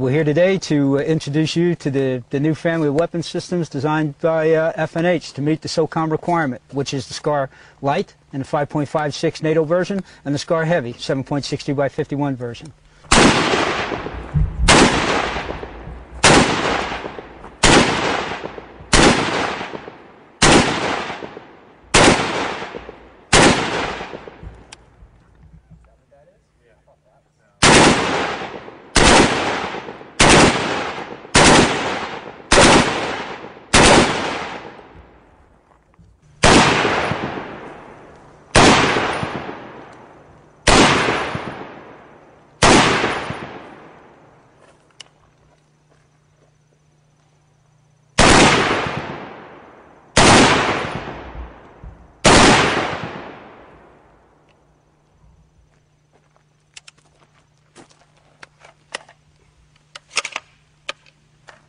We're here today to introduce you to the new family of weapon systems designed by FNH to meet the SOCOM requirement, which is the SCAR Light in the 5.56 NATO version and the SCAR Heavy 7.62 by 51 version.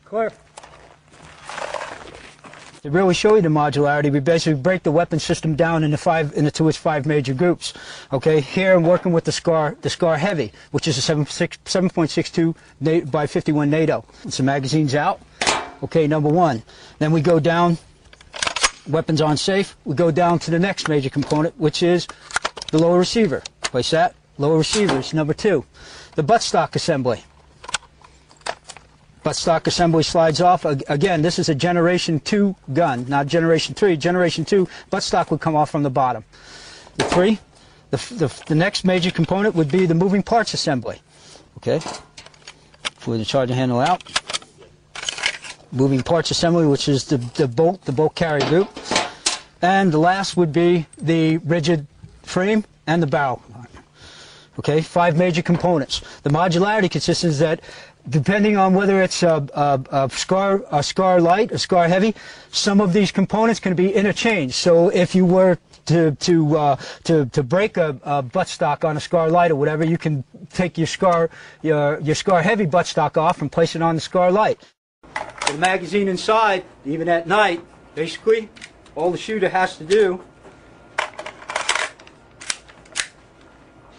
Clear. To really show you the modularity, we basically break the weapon system down into its five major groups. Okay, here I'm working with the SCAR Heavy, which is a 7.62 by 51 NATO. So magazine's out. Okay, number one. Then we go down, weapons on safe. We go down to the next major component, which is the lower receiver. Place that. Lower receiver is number two. The buttstock assembly. Buttstock assembly slides off. Again, this is a Generation 2 gun, not Generation 3. Generation 2, buttstock would come off from the bottom. The next major component would be the moving parts assembly. Okay, pull the charger handle out. Moving parts assembly, which is the bolt carry group. And the last would be the rigid frame and the barrel. Okay, five major components. The modularity consists is that depending on whether it's a SCAR Light, a SCAR Heavy, some of these components can be interchanged. So if you were to break a buttstock on a SCAR Light or whatever, you can take your SCAR Heavy buttstock off and place it on the SCAR Light. The magazine inside, even at night, basically all the shooter has to do,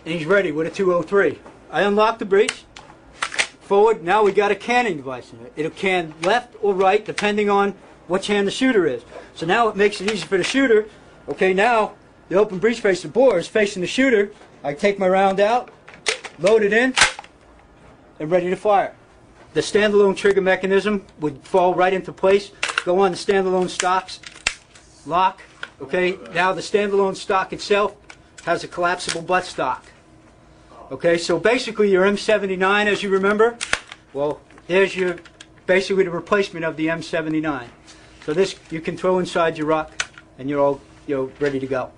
and he's ready with a 203. I unlock the breech. Forward, now we got a canning device in it. It'll can left or right depending on which hand the shooter is. So now it makes it easy for the shooter. Okay, now the open breech face, the bore is facing the shooter. I take my round out, load it in, and ready to fire. The standalone trigger mechanism would fall right into place, go on the standalone stocks, lock. Okay, now the standalone stock itself has a collapsible buttstock. Okay, so basically your M79, as you remember, well, there's your basically the replacement of the M79. So this you can throw inside your ruck, and you're ready to go.